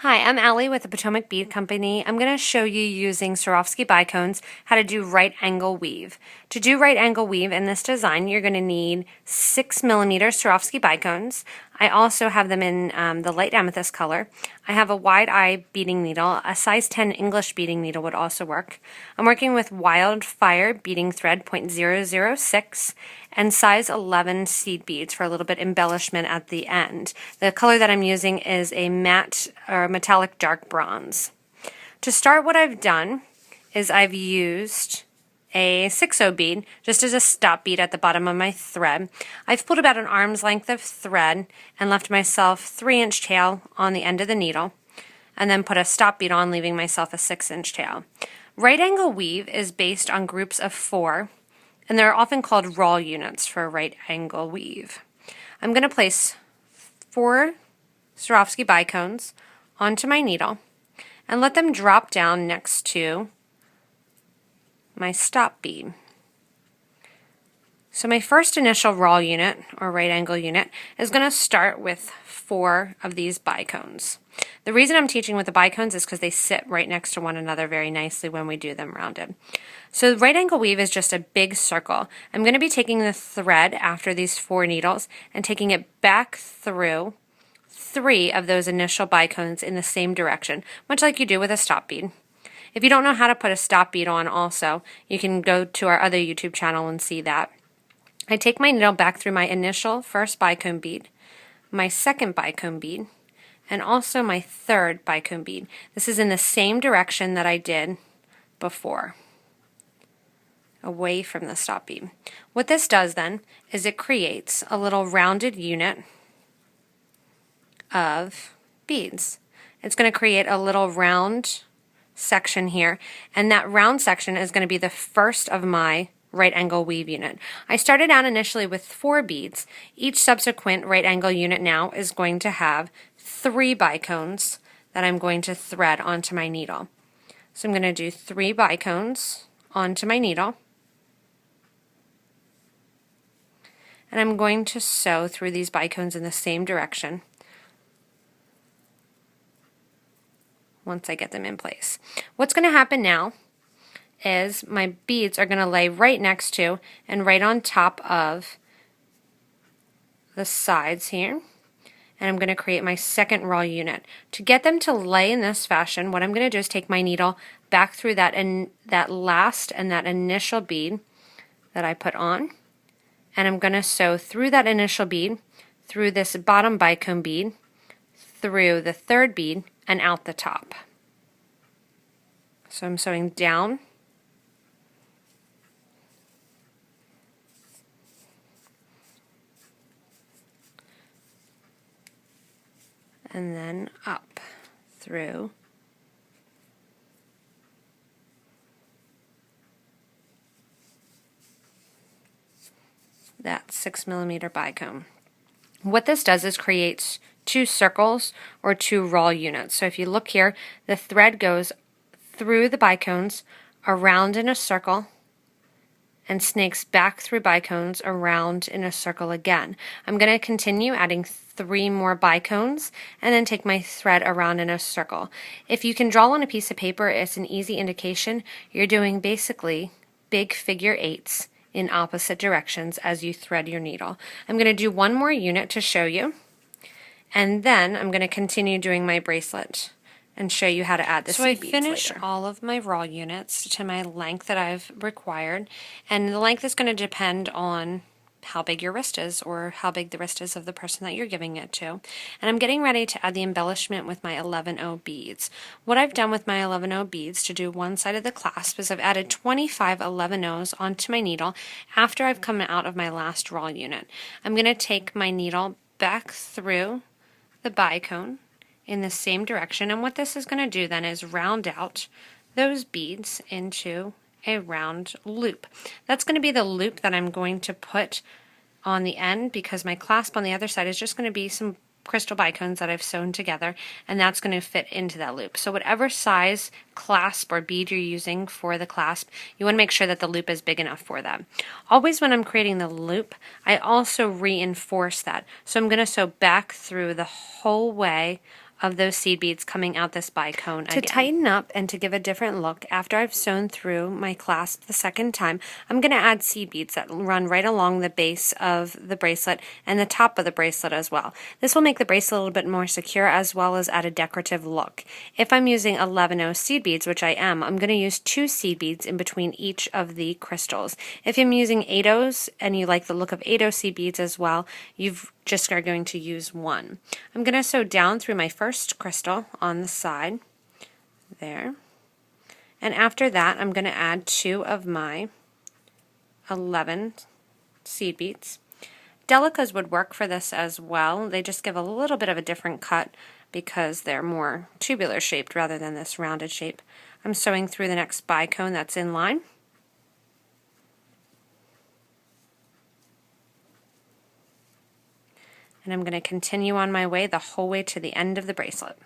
Hi, I'm Allie with the Potomac Bead Company. I'm going to show you using Swarovski bicones how to do right angle weave. To do right angle weave in this design, you're going to need 6mm Swarovski bicones. I also have them in the light amethyst color. I have a wide eye beading needle. A size 10 English beading needle would also work. I'm working with Wildfire beading thread .006 and size 11 seed beads for a little bit embellishment at the end. The color that I'm using is a matte or metallic dark bronze. To start, what I've done is I've used a 6/0 bead just as a stop bead at the bottom of my thread. I've pulled about an arm's length of thread and left myself 3-inch tail on the end of the needle, and then put a stop bead on, leaving myself a 6-inch tail. Right angle weave is based on groups of 4, and they're often called raw units for right angle weave. I'm going to place 4 Swarovski bicones onto my needle and let them drop down next to my stop bead. So my first initial raw unit, or right angle unit, is going to start with 4 of these bicones. The reason I'm teaching with the bicones is because they sit right next to one another very nicely when we do them rounded. So right angle weave is just a big circle. I'm going to be taking the thread after these 4 needles and taking it back through 3 of those initial bicones in the same direction, much like you do with a stop bead. If you don't know how to put a stop bead on also, you can go to our other YouTube channel and see that. I take my needle back through my initial first bicone bead, my second bicone bead, and also my third bicone bead. This is in the same direction that I did before, away from the stop bead. What this does then is it creates a little rounded unit of beads. It's going to create a little round section here, and that round section is going to be the first of my right angle weave unit. I started out initially with 4 beads. Each subsequent right angle unit now is going to have 3 bicones that I'm going to thread onto my needle. So I'm going to do 3 bicones onto my needle, and I'm going to sew through these bicones in the same direction once I get them in place. What's going to happen now is my beads are going to lay right next to and right on top of the sides here, and I'm going to create my second raw unit. To get them to lay in this fashion, what I'm going to do is take my needle back through that last and that initial bead that I put on, and I'm going to sew through that initial bead, through this bottom bicone bead, through the third bead, and out the top. So I'm sewing down and then up through that 6mm bicone. What this does is creates 2 circles or 2 raw units. So if you look here, the thread goes through the bicones, around in a circle, and snakes back through bicones, around in a circle again. I'm going to continue adding 3 more bicones and then take my thread around in a circle. If you can draw on a piece of paper, it's an easy indication you're doing basically big figure 8s in opposite directions as you thread your needle. I'm going to do 1 more unit to show you, and then I'm going to continue doing my bracelet and show you how to add the seed beads later. So I finish all of my raw units to my length that I've required, and the length is going to depend on how big your wrist is, or how big the wrist is of the person that you're giving it to. And I'm getting ready to add the embellishment with my 11/0 beads. What I've done with my 11/0 beads to do one side of the clasp is I've added 25 11/0s onto my needle after I've come out of my last raw unit. I'm going to take my needle back through the bicone in the same direction, and what this is going to do then is round out those beads into a round loop. That's going to be the loop that I'm going to put on the end, because my clasp on the other side is just going to be some crystal bicones that I've sewn together, and that's going to fit into that loop. So whatever size clasp or bead you're using for the clasp, you want to make sure that the loop is big enough for that. Always when I'm creating the loop, I also reinforce that. So I'm going to sew back through the whole way of those seed beads coming out this bicone again. To tighten up and to give a different look, after I've sewn through my clasp the second time, I'm going to add seed beads that run right along the base of the bracelet and the top of the bracelet as well. This will make the bracelet a little bit more secure as well as add a decorative look. If I'm using 11/0 seed beads, which I am, I'm going to use 2 seed beads in between each of the crystals. If I'm using 8/0s and you like the look of 8/0 seed beads as well, you've just are going to use 1. I'm going to sew down through my first crystal on the side there, and after that I'm going to add 2 of my 11 seed beads. Delicas would work for this as well. They just give a little bit of a different cut because they're more tubular shaped rather than this rounded shape. I'm sewing through the next bicone that's in line. And I'm going to continue on my way the whole way to the end of the bracelet.